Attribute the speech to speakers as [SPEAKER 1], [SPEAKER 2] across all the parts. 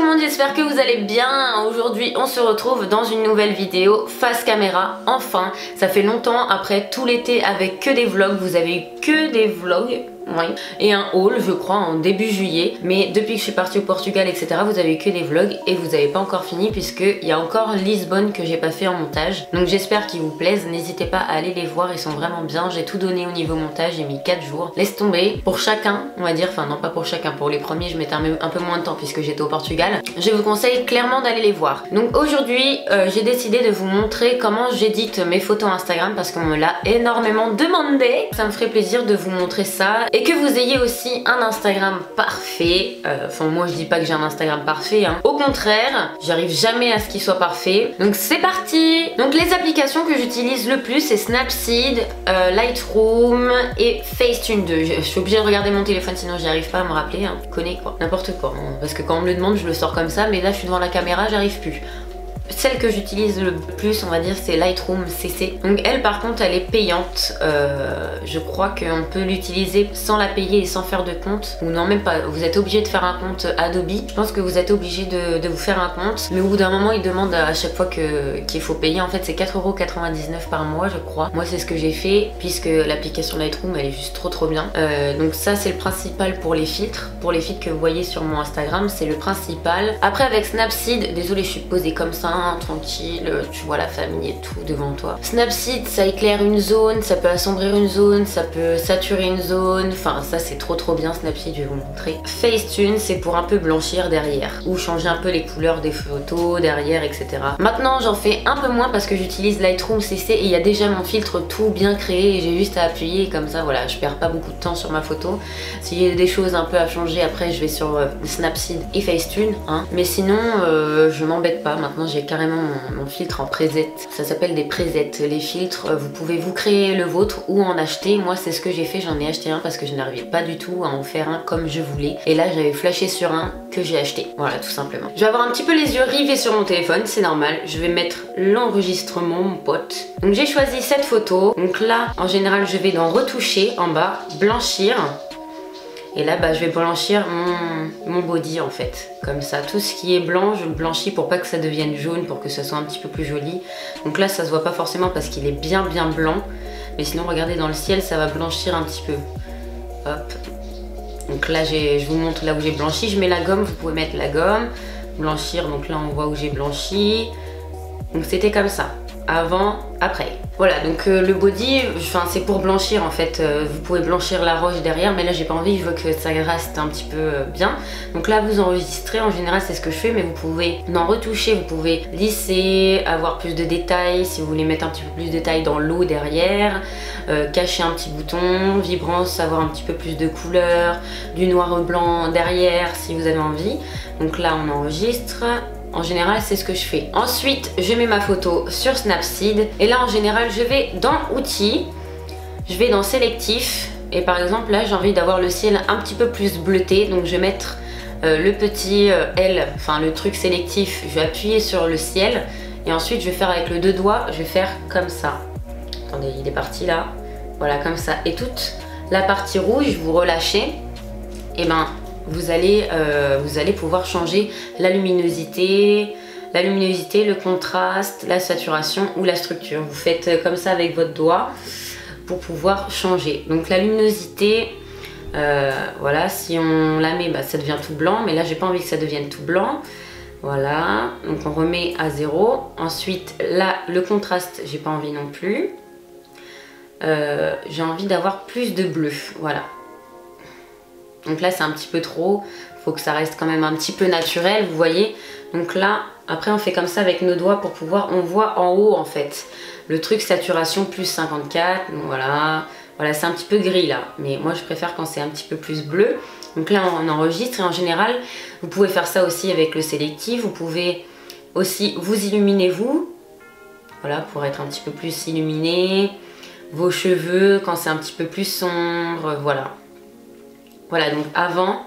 [SPEAKER 1] monde, j'espère que vous allez bien. Aujourd'hui on se retrouve dans une nouvelle vidéo face caméra. Enfin, ça fait longtemps, après tout l'été avec que des vlogs, vous avez eu que des vlogs. Oui. Et un haul je crois en début juillet. Mais depuis que je suis partie au Portugal etc, vous avez eu que des vlogs et vous n'avez pas encore fini, puisqu'il y a encore Lisbonne que j'ai pas fait en montage. Donc j'espère qu'ils vous plaisent, n'hésitez pas à aller les voir, ils sont vraiment bien. J'ai tout donné au niveau montage, j'ai mis 4 jours. Laisse tomber, pour chacun on va dire, enfin non pas pour chacun, pour les premiers je mettais un peu moins de temps puisque j'étais au Portugal. Je vous conseille clairement d'aller les voir. Donc aujourd'hui j'ai décidé de vous montrer comment j'édite mes photos Instagram, parce qu'on me l'a énormément demandé. Ça me ferait plaisir de vous montrer ça et que vous ayez aussi un Instagram parfait. Enfin moi je dis pas que j'ai un Instagram parfait hein. Au contraire, j'arrive jamais à ce qu'il soit parfait. Donc c'est parti. Donc les applications que j'utilise le plus c'est Snapseed, Lightroom et Facetune 2. Je suis obligée de regarder mon téléphone sinon j'y arrive pas à me rappeler hein. Je connais quoi, n'importe quoi hein. Parce que quand on me le demande je le sors comme ça, mais là je suis devant la caméra, j'arrive plus. Celle que j'utilise le plus on va dire c'est Lightroom CC. Donc elle par contre elle est payante. Je crois qu'on peut l'utiliser sans la payer et sans faire de compte. Ou non même pas, vous êtes obligé de faire un compte Adobe. Je pense que vous êtes obligé de vous faire un compte. Mais au bout d'un moment ils demandent à chaque fois qu'il faut payer. En fait c'est 4,99 € par mois je crois. Moi c'est ce que j'ai fait puisque l'application Lightroom elle est juste trop bien. Donc ça c'est le principal pour les filtres. Pour les filtres que vous voyez sur mon Instagram c'est le principal. Après avec Snapseed, désolée je suis posée comme ça tranquille, tu vois la famille et tout devant toi. Snapseed ça éclaire une zone, ça peut assombrir une zone, ça peut saturer une zone, enfin ça c'est trop bien Snapseed, je vais vous montrer. Facetune c'est pour un peu blanchir derrière ou changer un peu les couleurs des photos derrière etc. Maintenant j'en fais un peu moins parce que j'utilise Lightroom CC et il y a déjà mon filtre tout bien créé et j'ai juste à appuyer et comme ça voilà je perds pas beaucoup de temps sur ma photo. S'il y a des choses un peu à changer après je vais sur Snapseed et Facetune hein. Mais sinon je m'embête pas, maintenant j'ai carrément mon filtre en preset. Ça s'appelle des presets. Les filtres, vous pouvez vous créer le vôtre ou en acheter. Moi c'est ce que j'ai fait, j'en ai acheté un parce que je n'arrivais pas du tout à en faire un comme je voulais. Et là j'avais flashé sur un que j'ai acheté. Voilà tout simplement. Je vais avoir un petit peu les yeux rivés sur mon téléphone, c'est normal. Je vais mettre l'enregistrement mon pote. Donc j'ai choisi cette photo. Donc là en général je vais dans retoucher en bas, blanchir. Et là bah, je vais blanchir mon body en fait. Comme ça, tout ce qui est blanc, je le blanchis pour pas que ça devienne jaune, pour que ça soit un petit peu plus joli. Donc là ça se voit pas forcément parce qu'il est bien blanc. Mais sinon regardez dans le ciel, ça va blanchir un petit peu. Hop. Donc là je vous montre là où j'ai blanchi. Je mets la gomme, vous pouvez mettre la gomme. Blanchir, donc là on voit où j'ai blanchi. Donc c'était comme ça. Avant, après. Voilà, donc le body, enfin c'est pour blanchir en fait. Vous pouvez blanchir la roche derrière, mais là j'ai pas envie, je veux que ça reste un petit peu bien. Donc là vous enregistrez, en général c'est ce que je fais, mais vous pouvez en retoucher, vous pouvez lisser, avoir plus de détails, si vous voulez mettre un petit peu plus de détails dans l'eau derrière, cacher un petit bouton, vibrance, avoir un petit peu plus de couleur, du noir au blanc derrière si vous avez envie. Donc là on enregistre. En général c'est ce que je fais. Ensuite je mets ma photo sur Snapseed et là en général je vais dans outils, je vais dans sélectif et par exemple là j'ai envie d'avoir le ciel un petit peu plus bleuté, donc je vais mettre le petit L, enfin le truc sélectif, je vais appuyer sur le ciel et ensuite je vais faire avec le deux doigts, je vais faire comme ça. Attendez, il est parti là, voilà comme ça, et toute la partie rouge vous relâchez et ben vous allez pouvoir changer la luminosité, le contraste, la saturation ou la structure. Vous faites comme ça avec votre doigt pour pouvoir changer. Donc la luminosité, voilà, si on la met, bah, ça devient tout blanc, mais là j'ai pas envie que ça devienne tout blanc. Voilà, donc on remet à 0. Ensuite là, le contraste, j'ai pas envie non plus. J'ai envie d'avoir plus de bleu, voilà. Donc là c'est un petit peu trop, faut que ça reste quand même un petit peu naturel, vous voyez. Donc là, après on fait comme ça avec nos doigts pour pouvoir, on voit en haut en fait. Le truc saturation plus 54, donc voilà. Voilà, c'est un petit peu gris là, mais moi je préfère quand c'est un petit peu plus bleu. Donc là on enregistre et en général, vous pouvez faire ça aussi avec le sélectif. Vous pouvez aussi vous illuminer vous, voilà, pour être un petit peu plus illuminé. Vos cheveux quand c'est un petit peu plus sombre, voilà. Voilà, donc avant,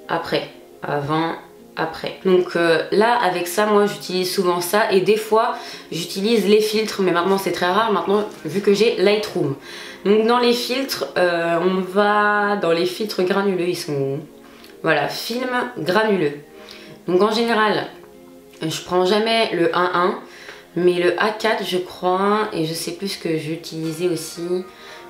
[SPEAKER 1] après, avant, après. Donc là, avec ça, moi, j'utilise souvent ça. Et des fois, j'utilise les filtres. Mais maintenant, c'est très rare, maintenant, vu que j'ai Lightroom. Donc dans les filtres, on va dans les filtres granuleux. Ils sont où? Voilà, film granuleux. Donc en général, je prends jamais le 1-1, mais le A4 je crois, et je sais plus ce que j'utilisais aussi.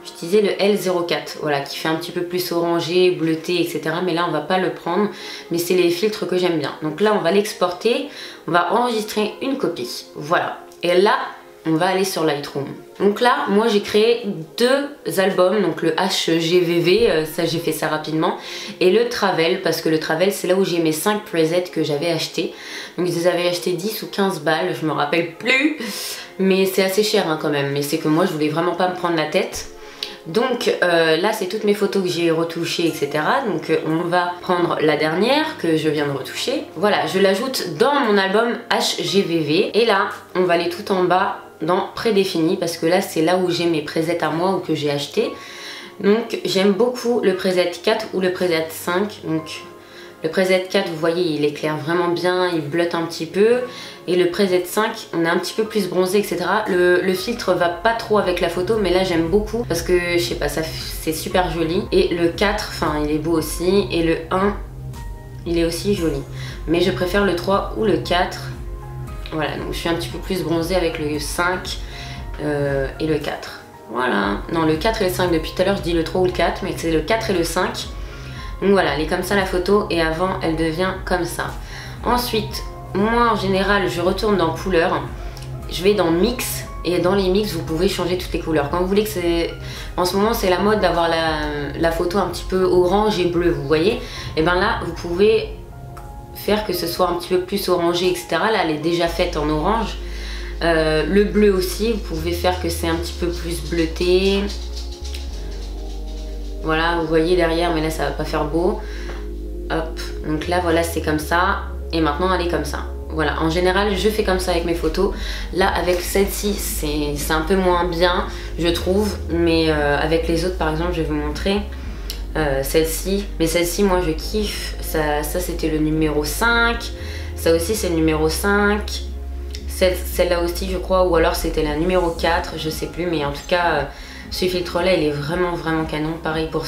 [SPEAKER 1] J'utilisais le L04, voilà, qui fait un petit peu plus orangé, bleuté, etc. Mais là, on va pas le prendre, mais c'est les filtres que j'aime bien. Donc là, on va l'exporter, on va enregistrer une copie, voilà. Et là, on va aller sur Lightroom. Donc là, moi, j'ai créé 2 albums, donc le HGVV, ça j'ai fait ça rapidement, et le Travel, parce que le Travel, c'est là où j'ai mes 5 presets que j'avais achetés. Donc je les avais achetés 10 ou 15 balles, je me rappelle plus, mais c'est assez cher hein, quand même. Mais c'est que moi, je voulais vraiment pas me prendre la tête. Donc là c'est toutes mes photos que j'ai retouchées, etc. Donc on va prendre la dernière que je viens de retoucher. Voilà, je l'ajoute dans mon album HGVV. Et là on va aller tout en bas dans prédéfini, parce que là c'est là où j'ai mes presets à moi ou que j'ai acheté. Donc j'aime beaucoup le preset 4 ou le preset 5. Donc le preset 4, vous voyez, il éclaire vraiment bien, il bleutte un petit peu. Et le preset 5, on est un petit peu plus bronzé, etc. Le filtre va pas trop avec la photo, mais là j'aime beaucoup parce que, je sais pas, c'est super joli. Et le 4, enfin, il est beau aussi. Et le 1, il est aussi joli. Mais je préfère le 3 ou le 4. Voilà, donc je suis un petit peu plus bronzée avec le 5 et le 4. Voilà, non, le 4 et le 5, depuis tout à l'heure je dis le 3 ou le 4, mais c'est le 4 et le 5. Donc voilà, elle est comme ça la photo, et avant elle devient comme ça. Ensuite, moi en général je retourne dans couleur, je vais dans mix, et dans les mix vous pouvez changer toutes les couleurs. Quand vous voulez que c'est... En ce moment c'est la mode d'avoir la photo un petit peu orange et bleu, vous voyez. Et bien là vous pouvez faire que ce soit un petit peu plus orangé, etc. Là elle est déjà faite en orange. Le bleu aussi, vous pouvez faire que c'est un petit peu plus bleuté. Voilà, vous voyez derrière, mais là ça va pas faire beau. Hop, donc là voilà, c'est comme ça. Et maintenant elle est comme ça. Voilà, en général je fais comme ça avec mes photos. Là avec celle-ci c'est un peu moins bien, je trouve. Mais avec les autres par exemple, je vais vous montrer celle-ci. Mais celle-ci moi je kiffe. Ça c'était le numéro 5. Ça aussi c'est le numéro 5. Celle-là aussi je crois, ou alors c'était la numéro 4, je sais plus. Mais en tout cas... ce filtre là il est vraiment canon, pareil pour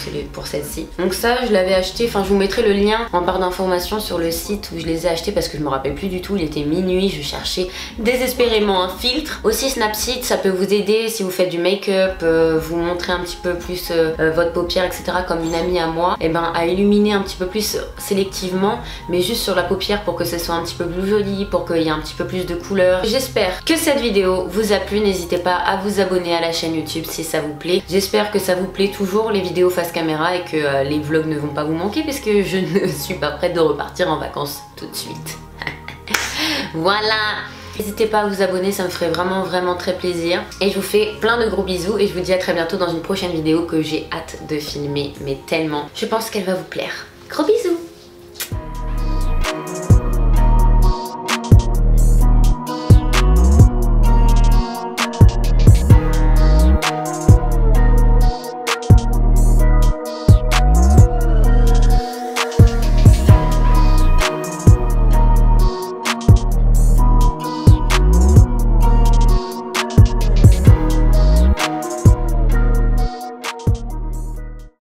[SPEAKER 1] celle-ci. Donc ça je l'avais acheté, enfin je vous mettrai le lien en barre d'informations sur le site où je les ai achetés, parce que je me rappelle plus du tout, il était minuit, je cherchais désespérément un filtre. Aussi Snapseed, ça peut vous aider si vous faites du make-up, vous montrer un petit peu plus votre paupière, etc. Comme une amie à moi, et ben à illuminer un petit peu plus sélectivement, mais juste sur la paupière pour que ça soit un petit peu plus joli, pour qu'il y ait un petit peu plus de couleurs. J'espère que cette vidéo vous a plu, n'hésitez pas à vous abonner à la chaîne YouTube si ça vous plaît. J'espère que ça vous plaît toujours les vidéos face caméra, et que les vlogs ne vont pas vous manquer, parce que je ne suis pas prête de repartir en vacances tout de suite. Voilà, n'hésitez pas à vous abonner, ça me ferait vraiment très plaisir. Et je vous fais plein de gros bisous, et je vous dis à très bientôt dans une prochaine vidéo que j'ai hâte de filmer, mais tellement. Je pense qu'elle va vous plaire. Gros bisous.